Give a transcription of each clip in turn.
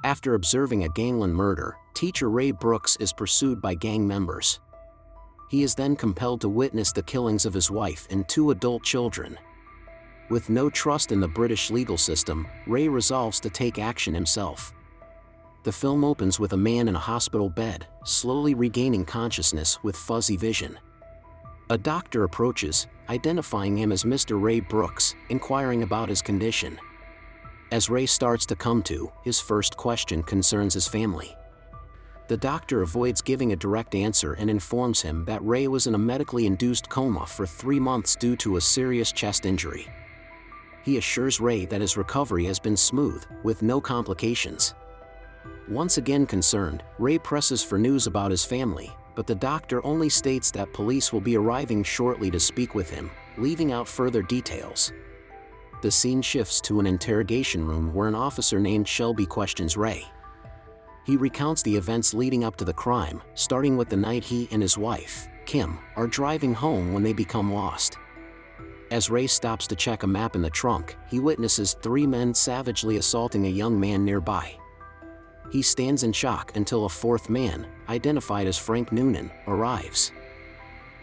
After observing a gangland murder, teacher Ray Brooks is pursued by gang members. He is then compelled to witness the killings of his wife and 2 adult children. With no trust in the British legal system, Ray resolves to take action himself. The film opens with a man in a hospital bed, slowly regaining consciousness with fuzzy vision. A doctor approaches, identifying him as Mr. Ray Brooks, inquiring about his condition. As Ray starts to come to, his first question concerns his family. The doctor avoids giving a direct answer and informs him that Ray was in a medically induced coma for 3 months due to a serious chest injury. He assures Ray that his recovery has been smooth, with no complications. Once again concerned, Ray presses for news about his family, but the doctor only states that police will be arriving shortly to speak with him, leaving out further details. The scene shifts to an interrogation room where an officer named Shelby questions Ray. He recounts the events leading up to the crime, starting with the night he and his wife, Kim, are driving home when they become lost. As Ray stops to check a map in the trunk, he witnesses 3 men savagely assaulting a young man nearby. He stands in shock until a 4th man, identified as Frank Noonan, arrives.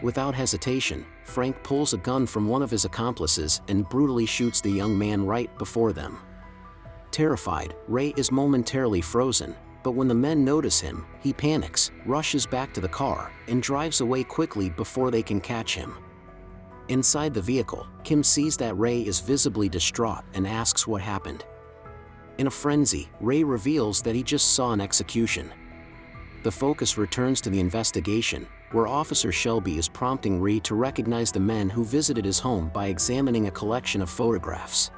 Without hesitation, Frank pulls a gun from one of his accomplices and brutally shoots the young man right before them. Terrified, Ray is momentarily frozen, but when the men notice him, he panics, rushes back to the car, and drives away quickly before they can catch him. Inside the vehicle, Kim sees that Ray is visibly distraught and asks what happened. In a frenzy, Ray reveals that he just saw an execution. The focus returns to the investigation, where Officer Shelby is prompting Ray to recognize the men who visited his home by examining a collection of photographs.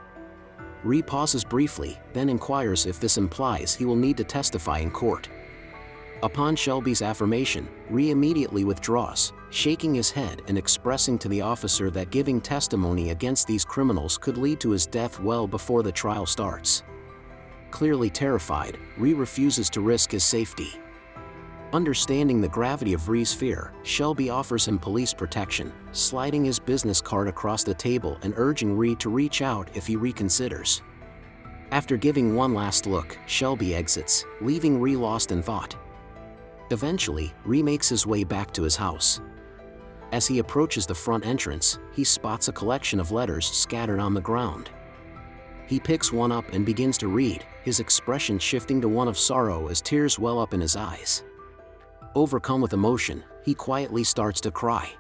Ray pauses briefly, then inquires if this implies he will need to testify in court. Upon Shelby's affirmation, Ray immediately withdraws, shaking his head and expressing to the officer that giving testimony against these criminals could lead to his death well before the trial starts. Clearly terrified, Ray refuses to risk his safety. Understanding the gravity of Ray's fear, Shelby offers him police protection, sliding his business card across the table and urging Ray to reach out if he reconsiders. After giving one last look, Shelby exits, leaving Ray lost in thought. Eventually, Ray makes his way back to his house. As he approaches the front entrance, he spots a collection of letters scattered on the ground. He picks one up and begins to read, his expression shifting to one of sorrow as tears well up in his eyes. Overcome with emotion, he quietly starts to cry.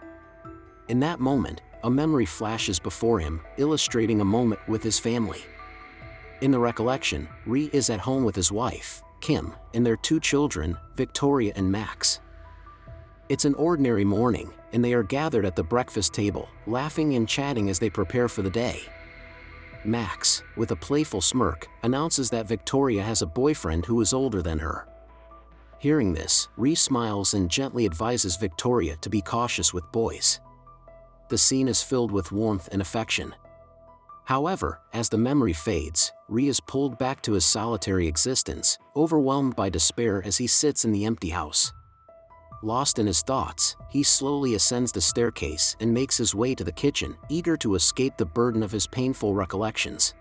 In that moment, a memory flashes before him, illustrating a moment with his family. In the recollection, Ray is at home with his wife, Kim, and their 2 children, Victoria and Max. It's an ordinary morning, and they are gathered at the breakfast table, laughing and chatting as they prepare for the day. Max, with a playful smirk, announces that Victoria has a boyfriend who is older than her. Hearing this, Ray smiles and gently advises Victoria to be cautious with boys. The scene is filled with warmth and affection. However, as the memory fades, Ray is pulled back to his solitary existence, overwhelmed by despair as he sits in the empty house. Lost in his thoughts, he slowly ascends the staircase and makes his way to the kitchen, eager to escape the burden of his painful recollections.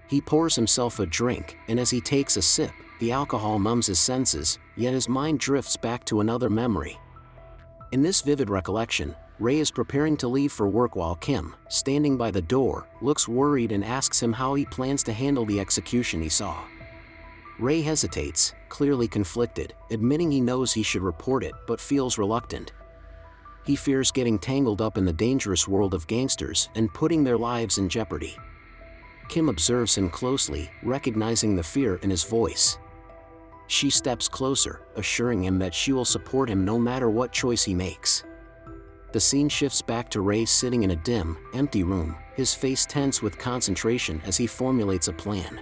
He pours himself a drink, and as he takes a sip, the alcohol numbs his senses, yet his mind drifts back to another memory. In this vivid recollection, Ray is preparing to leave for work while Kim, standing by the door, looks worried and asks him how he plans to handle the execution he saw. Ray hesitates, clearly conflicted, admitting he knows he should report it but feels reluctant. He fears getting tangled up in the dangerous world of gangsters and putting their lives in jeopardy. Kim observes him closely, recognizing the fear in his voice. She steps closer, assuring him that she will support him no matter what choice he makes. The scene shifts back to Ray sitting in a dim, empty room, his face tense with concentration as he formulates a plan.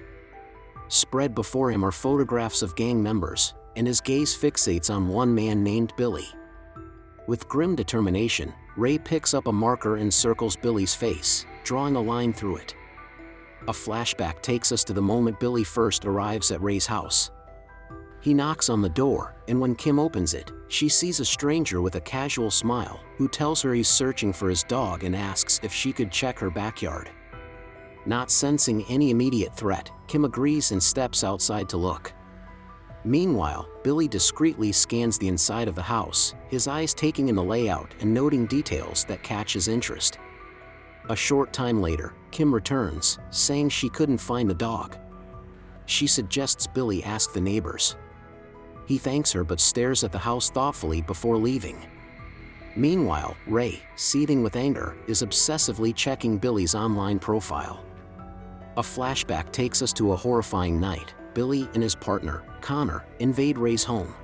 Spread before him are photographs of gang members, and his gaze fixates on one man named Billy. With grim determination, Ray picks up a marker and circles Billy's face, drawing a line through it. A flashback takes us to the moment Billy first arrives at Ray's house. He knocks on the door, and when Kim opens it, she sees a stranger with a casual smile, who tells her he's searching for his dog and asks if she could check her backyard. Not sensing any immediate threat, Kim agrees and steps outside to look. Meanwhile, Billy discreetly scans the inside of the house, his eyes taking in the layout and noting details that catch his interest. A short time later, Kim returns, saying she couldn't find the dog. She suggests Billy ask the neighbors. He thanks her but stares at the house thoughtfully before leaving. Meanwhile, Ray, seething with anger, is obsessively checking Billy's online profile. A flashback takes us to a horrifying night. Billy and his partner, Connor, invade Ray's home.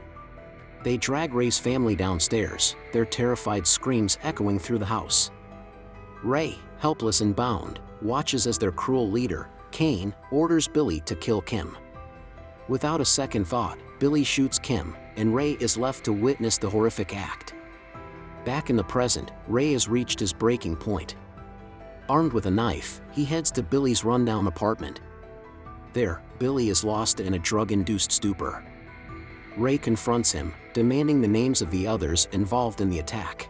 They drag Ray's family downstairs, their terrified screams echoing through the house. Ray, helpless and bound, watches as their cruel leader, Kane, orders Billy to kill Kim. Without a second thought, Billy shoots Kim, and Ray is left to witness the horrific act. Back in the present, Ray has reached his breaking point. Armed with a knife, he heads to Billy's rundown apartment. There, Billy is lost in a drug-induced stupor. Ray confronts him, demanding the names of the others involved in the attack.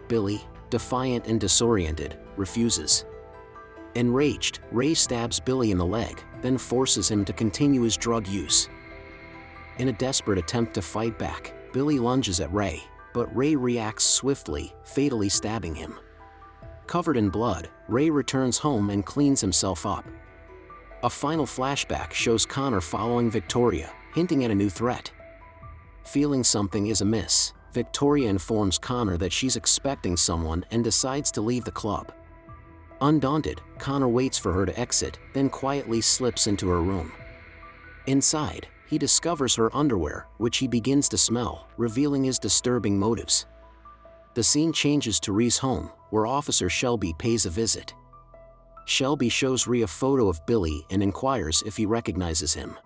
Billy, defiant and disoriented, refuses. Enraged, Ray stabs Billy in the leg, then forces him to continue his drug use. In a desperate attempt to fight back, Billy lunges at Ray, but Ray reacts swiftly, fatally stabbing him. Covered in blood, Ray returns home and cleans himself up. A final flashback shows Connor following Victoria, hinting at a new threat. Feeling something is amiss, Victoria informs Connor that she's expecting someone and decides to leave the club. Undaunted, Connor waits for her to exit, then quietly slips into her room. Inside, he discovers her underwear, which he begins to smell, revealing his disturbing motives. The scene changes to Ree's home, where Officer Shelby pays a visit. Shelby shows Ree a photo of Billy and inquires if he recognizes him.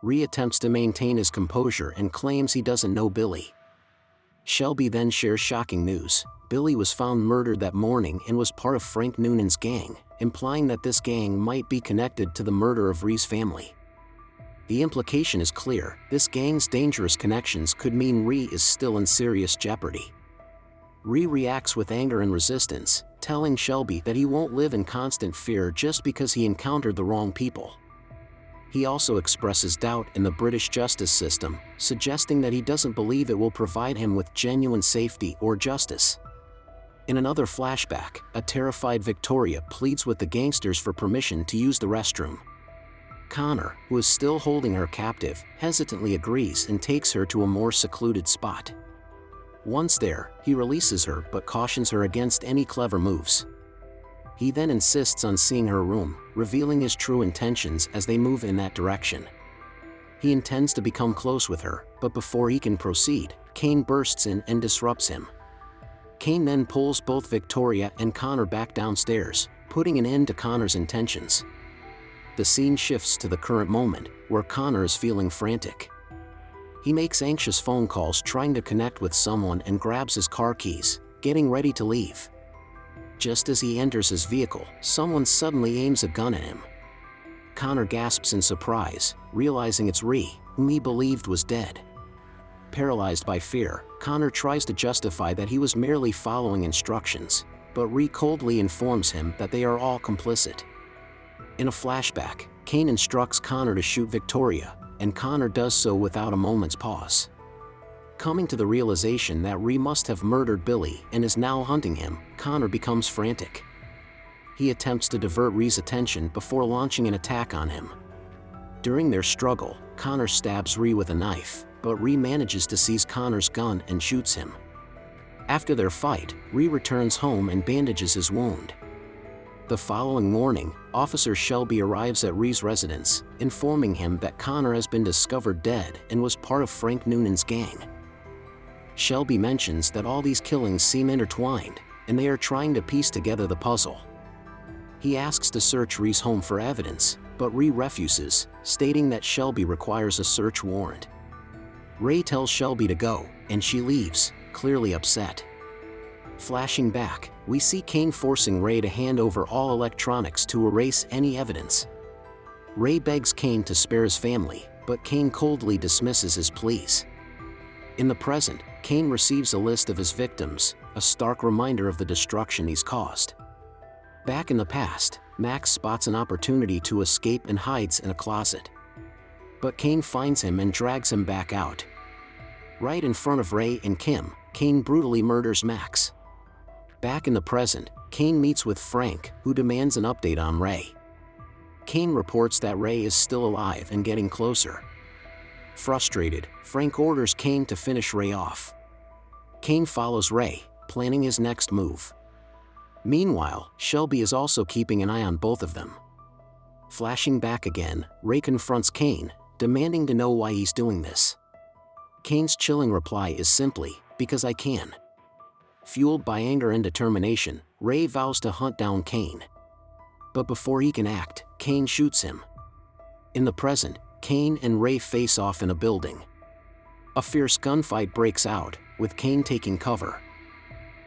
Ree attempts to maintain his composure and claims he doesn't know Billy. Shelby then shares shocking news. Billy was found murdered that morning and was part of Frank Noonan's gang, implying that this gang might be connected to the murder of Ree's family. The implication is clear: this gang's dangerous connections could mean Ree is still in serious jeopardy. Ree reacts with anger and resistance, telling Shelby that he won't live in constant fear just because he encountered the wrong people. He also expresses doubt in the British justice system, suggesting that he doesn't believe it will provide him with genuine safety or justice. In another flashback, a terrified Victoria pleads with the gangsters for permission to use the restroom. Connor, who is still holding her captive, hesitantly agrees and takes her to a more secluded spot. Once there, he releases her but cautions her against any clever moves. He then insists on seeing her room, revealing his true intentions as they move in that direction. He intends to become close with her, but before he can proceed, Kane bursts in and disrupts him. Kane then pulls both Victoria and Connor back downstairs, putting an end to Connor's intentions. The scene shifts to the current moment, where Connor is feeling frantic. He makes anxious phone calls trying to connect with someone and grabs his car keys, getting ready to leave. Just as he enters his vehicle, someone suddenly aims a gun at him. Connor gasps in surprise, realizing it's Ree, whom he believed was dead. Paralyzed by fear, Connor tries to justify that he was merely following instructions, but Ree coldly informs him that they are all complicit. In a flashback, Kane instructs Connor to shoot Victoria, and Connor does so without a moment's pause. Coming to the realization that Ree must have murdered Billy and is now hunting him, Connor becomes frantic. He attempts to divert Ree's attention before launching an attack on him. During their struggle, Connor stabs Ree with a knife, but Ree manages to seize Connor's gun and shoots him. After their fight, Ree returns home and bandages his wound. The following morning, Officer Shelby arrives at Ree's residence, informing him that Connor has been discovered dead and was part of Frank Noonan's gang. Shelby mentions that all these killings seem intertwined, and they are trying to piece together the puzzle. He asks to search Ree's home for evidence, but Ree refuses, stating that Shelby requires a search warrant. Ray tells Shelby to go, and she leaves, clearly upset. Flashing back, we see Kane forcing Ray to hand over all electronics to erase any evidence. Ray begs Kane to spare his family, but Kane coldly dismisses his pleas. In the present, Kane receives a list of his victims, a stark reminder of the destruction he's caused. Back in the past, Max spots an opportunity to escape and hides in a closet. but Kane finds him and drags him back out. Right in front of Ray and Kim, Kane brutally murders Max. Back in the present, Kane meets with Frank, who demands an update on Ray. Kane reports that Ray is still alive and getting closer. Frustrated, Frank orders Kane to finish Ray off. Kane follows Ray, planning his next move. Meanwhile, Shelby is also keeping an eye on both of them. Flashing back again, Ray confronts Kane, demanding to know why he's doing this. Kane's chilling reply is simply, "Because I can." Fueled by anger and determination, Ray vows to hunt down Kane. But before he can act, Kane shoots him. In the present, Kane and Ray face off in a building. A fierce gunfight breaks out, with Kane taking cover.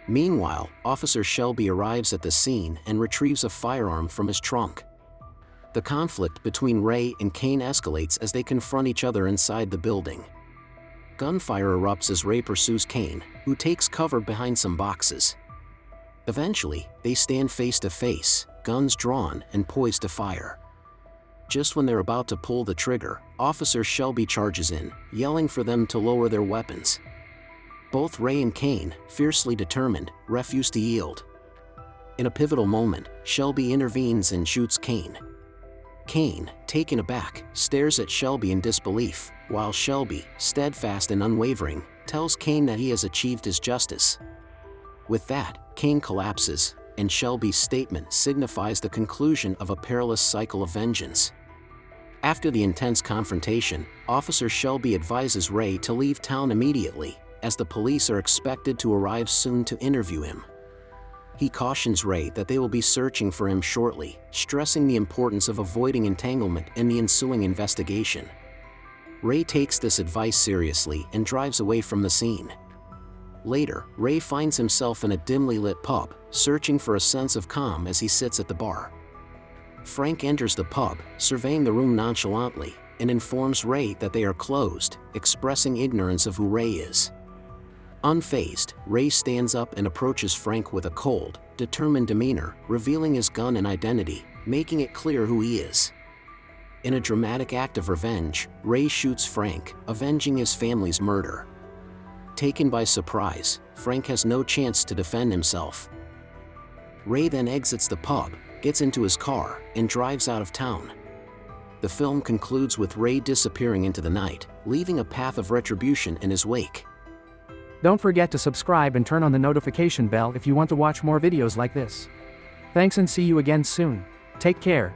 Meanwhile, Officer Shelby arrives at the scene and retrieves a firearm from his trunk. The conflict between Ray and Kane escalates as they confront each other inside the building. Gunfire erupts as Ray pursues Kane, who takes cover behind some boxes. Eventually, they stand face to face, guns drawn and poised to fire. Just when they're about to pull the trigger, Officer Shelby charges in, yelling for them to lower their weapons. Both Ray and Kane, fiercely determined, refuse to yield. In a pivotal moment, Shelby intervenes and shoots Kane. Kane, taken aback, stares at Shelby in disbelief, while Shelby, steadfast and unwavering, tells Kane that he has achieved his justice. With that, Kane collapses, and Shelby's statement signifies the conclusion of a perilous cycle of vengeance. After the intense confrontation, Officer Shelby advises Ray to leave town immediately, as the police are expected to arrive soon to interview him. He cautions Ray that they will be searching for him shortly, stressing the importance of avoiding entanglement in the ensuing investigation. Ray takes this advice seriously and drives away from the scene. Later, Ray finds himself in a dimly lit pub, searching for a sense of calm as he sits at the bar. Frank enters the pub, surveying the room nonchalantly, and informs Ray that they are closed, expressing ignorance of who Ray is. Unfazed, Ray stands up and approaches Frank with a cold, determined demeanor, revealing his gun and identity, making it clear who he is. In a dramatic act of revenge, Ray shoots Frank, avenging his family's murder. Taken by surprise, Frank has no chance to defend himself. Ray then exits the pub, gets into his car, and drives out of town. The film concludes with Ray disappearing into the night, leaving a path of retribution in his wake. Don't forget to subscribe and turn on the notification bell if you want to watch more videos like this. Thanks and see you again soon. Take care.